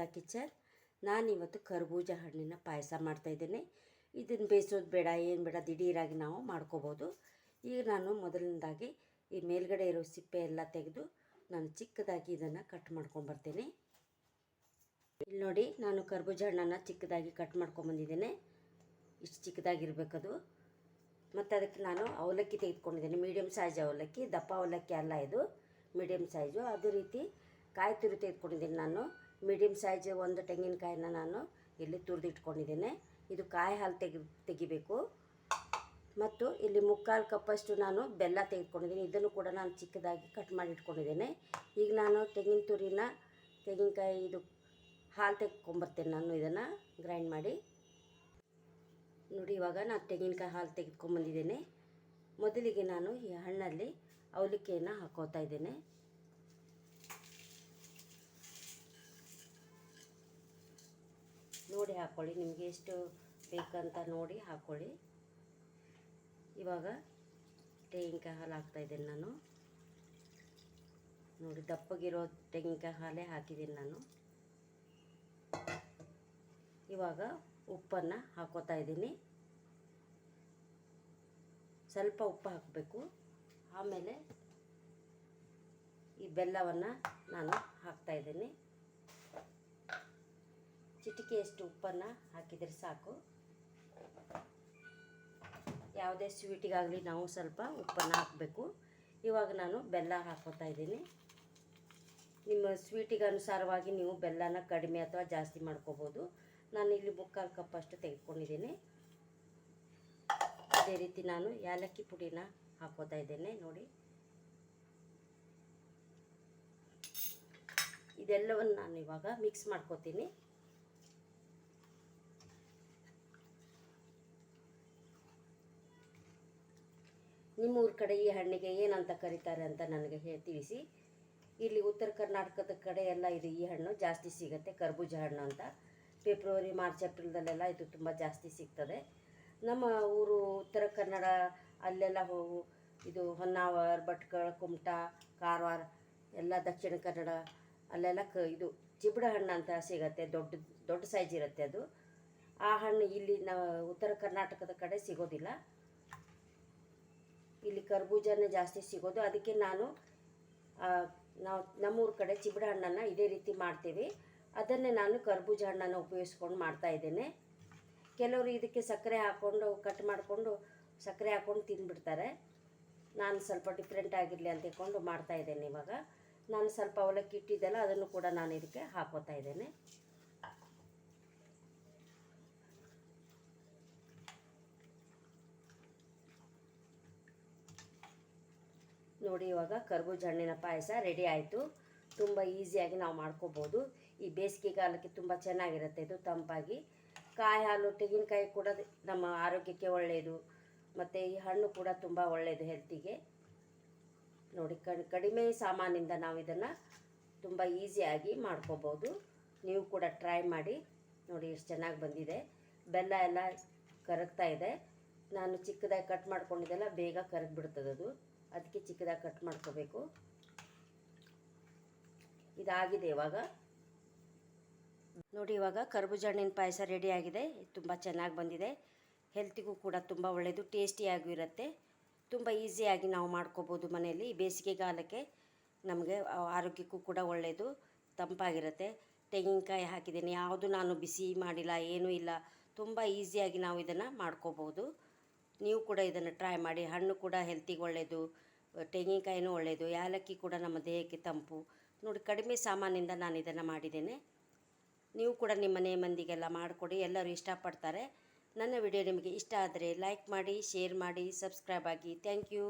ನಂದ kitchen. ನಾನಿವತ್ತು ಕರ್ಬೂಜ ಹಣ್ಣಿನ ಪಾಯಸ ಮಾಡ್ತಾಯಿದ್ದೇನೆ. ಇದನ್ನು ಬೇಯಿಸೋದು ಬೇಡ, ಏನು ಬೇಡ, ದಿಢೀರಾಗಿ ನಾವು ಮಾಡ್ಕೋಬೋದು. ಈಗ ನಾನು ಮೊದಲನೇದಾಗಿ ಈ ಮೇಲ್ಗಡೆ ಇರೋ ಸಿಪ್ಪೆ ಎಲ್ಲ ತೆಗೆದು ನಾನು ಚಿಕ್ಕದಾಗಿ ಇದನ್ನು ಕಟ್ ಮಾಡ್ಕೊಂಬರ್ತೇನೆ. ಇಲ್ಲಿ ನೋಡಿ, ನಾನು ಕರ್ಬೂಜ ಹಣ್ಣನ್ನು ಚಿಕ್ಕದಾಗಿ ಕಟ್ ಮಾಡ್ಕೊಂಬಂದಿದ್ದೇನೆ. ಇಷ್ಟು ಚಿಕ್ಕದಾಗಿರಬೇಕದು. ಮತ್ತು ಅದಕ್ಕೆ ನಾನು ಅವಲಕ್ಕಿ ತೆಗೆದುಕೊಂಡಿದ್ದೇನೆ, ಮೀಡಿಯಮ್ ಸೈಜ್ ಅವಲಕ್ಕಿ, ದಪ್ಪ ಅವಲಕ್ಕಿ ಅಲ್ಲ ಇದು, ಮೀಡಿಯಮ್ ಸೈಜು. ಅದೇ ರೀತಿ ಕಾಯಿ ತುರಿ ತೆಗೆದುಕೊಂಡಿದ್ದೀನಿ ನಾನು, ಮೀಡಿಯಮ್ ಸೈಜ್ ಒಂದು ತೆಂಗಿನಕಾಯಿನ ನಾನು ಇಲ್ಲಿ ತುರಿದಿಟ್ಕೊಂಡಿದ್ದೇನೆ. ಇದು ಕಾಯಿ ಹಾಲು ತೆಗಿಬೇಕು. ಮತ್ತು ಇಲ್ಲಿ 3/4 ಕಪ್ಪಷ್ಟು ನಾನು ಬೆಲ್ಲ ತೆಗೆದುಕೊಂಡಿದ್ದೀನಿ. ಇದನ್ನು ಕೂಡ ನಾನು ಚಿಕ್ಕದಾಗಿ ಕಟ್ ಮಾಡಿ ಇಟ್ಕೊಂಡಿದ್ದೇನೆ. ಈಗ ನಾನು ತೆಂಗಿನಕಾಯಿ ಇದು ಹಾಲು ತೆಗೆದುಕೊಂಬರ್ತೇನೆ. ನಾನು ಇದನ್ನು ಗ್ರೈಂಡ್ ಮಾಡಿ ನೋಡಿ. ಇವಾಗ ನಾನು ತೆಂಗಿನಕಾಯಿ ಹಾಲು ತೆಗೆದುಕೊಂಬಂದಿದ್ದೇನೆ. ಮೊದಲಿಗೆ ನಾನು ಈ ಹಣ್ಣಲ್ಲಿ ಅವಲಕ್ಕಿಯನ್ನು ಹಾಕೋತಾ ಇದ್ದೇನೆ. ನೋಡಿ ಹಾಕ್ಕೊಳ್ಳಿ, ನಿಮಗೆ ಎಷ್ಟು ಬೇಕಂತ ನೋಡಿ ಹಾಕ್ಕೊಳ್ಳಿ. ಇವಾಗ ತೆಂಗಿನಕಾಯಿ ಹಾಲು ಹಾಕ್ತಾಯಿದ್ದೇನೆ ನಾನು. ನೋಡಿ, ದಪ್ಪಗಿರೋ ತೆಂಗಿನಕಾಯಿ ಹಾಲೇ ಹಾಕಿದ್ದೀನಿ ನಾನು. ಇವಾಗ ಉಪ್ಪನ್ನು ಹಾಕೋತಾ ಇದ್ದೀನಿ. ಸ್ವಲ್ಪ ಉಪ್ಪು ಹಾಕಬೇಕು. ಆಮೇಲೆ ಈ ಬೆಲ್ಲವನ್ನು ನಾನು ಹಾಕ್ತಾಯಿದ್ದೀನಿ. ಚಿಟಿಕೆಯಷ್ಟು ಉಪ್ಪನ್ನು ಹಾಕಿದರೆ ಸಾಕು. ಯಾವುದೇ ಸ್ವೀಟಿಗಾಗಲಿ ನಾವು ಸ್ವಲ್ಪ ಉಪ್ಪನ್ನು ಹಾಕಬೇಕು. ಇವಾಗ ನಾನು ಬೆಲ್ಲ ಹಾಕೋತಾ ಇದ್ದೀನಿ. ನಿಮ್ಮ ಸ್ವೀಟಿಗೆ ಅನುಸಾರವಾಗಿ ನೀವು ಬೆಲ್ಲನ ಕಡಿಮೆ ಅಥವಾ ಜಾಸ್ತಿ ಮಾಡ್ಕೋಬೋದು. ನಾನು ಇಲ್ಲಿ 3/4 ಕಪ್ಪಷ್ಟು ತೆಗೆದುಕೊಂಡಿದ್ದೀನಿ. ಅದೇ ರೀತಿ ನಾನು ಏಲಕ್ಕಿ ಪುಡಿನ ಹಾಕೋತಾ ಇದ್ದೇನೆ. ನೋಡಿ, ಇದೆಲ್ಲವನ್ನು ನಾನು ಇವಾಗ ಮಿಕ್ಸ್ ಮಾಡ್ಕೋತೀನಿ. ನಿಮ್ಮೂರ ಕಡೆ ಈ ಹಣ್ಣಿಗೆ ಏನಂತ ಕರೀತಾರೆ ಅಂತ ನನಗೆ ತಿಳಿಸಿ. ಇಲ್ಲಿ ಉತ್ತರ ಕರ್ನಾಟಕದ ಕಡೆ ಎಲ್ಲ ಈ ಹಣ್ಣು ಜಾಸ್ತಿ ಸಿಗುತ್ತೆ, ಕರ್ಬೂಜ ಹಣ್ಣು ಅಂತ. ಫೆಬ್ರವರಿ, ಮಾರ್ಚ್, ಏಪ್ರಿಲ್ದಲ್ಲೆಲ್ಲ ಇದು ತುಂಬ ಜಾಸ್ತಿ ಸಿಗ್ತದೆ. ನಮ್ಮ ಊರು ಉತ್ತರ ಕನ್ನಡ ಅಲ್ಲೆಲ್ಲ ಇದು ಹೊನ್ನಾವರ, ಭಟ್ಕಳ, ಕುಮಟಾ, ಕಾರವಾರ ಎಲ್ಲ ದಕ್ಷಿಣ ಕನ್ನಡ ಅಲ್ಲೆಲ್ಲ ಇದು ಚಿಬಡ ಹಣ್ಣು ಅಂತ ಸಿಗುತ್ತೆ. ದೊಡ್ಡ ಸೈಜ್ ಇರುತ್ತೆ ಅದು. ಆ ಹಣ್ಣು ಇಲ್ಲಿ ನಾವು ಉತ್ತರ ಕರ್ನಾಟಕದ ಕಡೆ ಸಿಗೋದಿಲ್ಲ. ಇಲ್ಲಿ ಕರ್ಬೂಜನೇ ಜಾಸ್ತಿ ಸಿಗೋದು. ಅದಕ್ಕೆ ನಾವು ನಮ್ಮೂರ ಕಡೆ ಚಿಬಡ ಹಣ್ಣನ್ನು ಇದೇ ರೀತಿ ಮಾಡ್ತೀವಿ. ಅದನ್ನೇ ನಾನು ಕರ್ಬೂಜ ಹಣ್ಣನ್ನು ಉಪಯೋಗಿಸ್ಕೊಂಡು ಮಾಡ್ತಾಯಿದ್ದೇನೆ. ಕೆಲವರು ಇದಕ್ಕೆ ಸಕ್ಕರೆ ಹಾಕ್ಕೊಂಡು ಕಟ್ ಮಾಡಿಕೊಂಡು ಸಕ್ಕರೆ ಹಾಕ್ಕೊಂಡು ತಿಂದುಬಿಡ್ತಾರೆ. ನಾನು ಸ್ವಲ್ಪ ಡಿಫ್ರೆಂಟ್ ಆಗಿರಲಿ ಅಂತ ಹೇಳ್ಕೊಂಡು ಮಾಡ್ತಾಯಿದ್ದೇನೆ. ಇವಾಗ ನಾನು ಸ್ವಲ್ಪ ಅವಲಕ್ಕಿ ಇಟ್ಟಿದ್ದೆಲ್ಲ ಅದನ್ನು ಕೂಡ ನಾನು ಇದಕ್ಕೆ ಹಾಕೋತಾ ಇದ್ದೇನೆ. ನೋಡಿ, ಇವಾಗ ಕರ್ಬೂಜ ಹಣ್ಣಿನ ಪಾಯಸ ರೆಡಿ ಆಯಿತು. ತುಂಬ ಈಸಿಯಾಗಿ ನಾವು ಮಾಡ್ಕೋಬೋದು. ಈ ಬೇಸಿಗೆಗಾಲಕ್ಕೆ ತುಂಬ ಚೆನ್ನಾಗಿರುತ್ತೆ ಇದು, ತಂಪಾಗಿ. ಕಾಯಿ ಹಾಲು, ತೆಂಗಿನಕಾಯಿ ಕೂಡ ನಮ್ಮ ಆರೋಗ್ಯಕ್ಕೆ ಒಳ್ಳೆಯದು. ಮತ್ತು ಈ ಹಣ್ಣು ಕೂಡ ತುಂಬ ಒಳ್ಳೆಯದು ಹೆಲ್ತಿಗೆ. ನೋಡಿ, ಕಡಿಮೆ ಸಾಮಾನಿಂದ ನಾವು ಇದನ್ನು ತುಂಬ ಈಸಿಯಾಗಿ ಮಾಡ್ಕೋಬೋದು. ನೀವು ಕೂಡ ಟ್ರೈ ಮಾಡಿ ನೋಡಿ. ಎಷ್ಟು ಚೆನ್ನಾಗಿ ಬಂದಿದೆ. ಬೆಲ್ಲ ಎಲ್ಲ ಕರಗ್ತಾ ಇದೆ. ನಾನು ಚಿಕ್ಕದಾಗಿ ಕಟ್ ಮಾಡ್ಕೊಂಡಿದ್ದೆಲ್ಲ ಬೇಗ ಕರಗಿಬಿಡ್ತದದು, ಅದಕ್ಕೆ ಚಿಕ್ಕದಾಗಿ ಕಟ್ ಮಾಡ್ಕೋಬೇಕು. ಇದಾಗಿದೆ ಇವಾಗ ನೋಡಿ. ಇವಾಗ ಕರ್ಬೂಜ ಹಣ್ಣಿನ ಪಾಯಸ ರೆಡಿ ಆಗಿದೆ. ತುಂಬ ಚೆನ್ನಾಗಿ ಬಂದಿದೆ. ಹೆಲ್ತಿಗೂ ಕೂಡ ತುಂಬ ಒಳ್ಳೆಯದು, ಟೇಸ್ಟಿಯಾಗೂ ಇರುತ್ತೆ. ತುಂಬ ಈಸಿಯಾಗಿ ನಾವು ಮಾಡ್ಕೋಬೋದು ಮನೆಯಲ್ಲಿ. ಬೇಸಿಗೆಗಾಲಕ್ಕೆ ನಮಗೆ ಆರೋಗ್ಯಕ್ಕೂ ಕೂಡ ಒಳ್ಳೆಯದು, ತಂಪಾಗಿರುತ್ತೆ. ತೆಂಗಿನಕಾಯಿ ಹಾಕಿದ್ದೀನಿ, ಯಾವುದು ನಾನು ಬಿಸಿ ಮಾಡಿಲ್ಲ, ಏನೂ ಇಲ್ಲ. ತುಂಬ ಈಸಿಯಾಗಿ ನಾವು ಇದನ್ನು ಮಾಡ್ಕೋಬೋದು. ನೀವು ಕೂಡ ಇದನ್ನು ಟ್ರೈ ಮಾಡಿ. ಹಣ್ಣು ಕೂಡ ಹೆಲ್ತಿಗೆ ಒಳ್ಳೆಯದು, ತೆಂಗಿನಕಾಯಿನೂ ಒಳ್ಳೆಯದು, ಏಲಕ್ಕಿ ಕೂಡ ನಮ್ಮ ದೇಹಕ್ಕೆ ತಂಪು. ನೋಡಿ, ಕಡಿಮೆ ಸಾಮಾನಿಂದ ನಾನು ಇದನ್ನು ಮಾಡಿದ್ದೇನೆ. ನೀವು ಕೂಡ ನಿಮ್ಮ ಮನೆ ಮಂದಿಗೆಲ್ಲ ಮಾಡಿಕೊಡಿ, ಎಲ್ಲರೂ ಇಷ್ಟಪಡ್ತಾರೆ. ನನ್ನ ವಿಡಿಯೋ ನಿಮಗೆ ಇಷ್ಟ ಆದರೆ ಲೈಕ್ ಮಾಡಿ, ಶೇರ್ ಮಾಡಿ, ಸಬ್ಸ್ಕ್ರೈಬ್ ಆಗಿ. Thank you.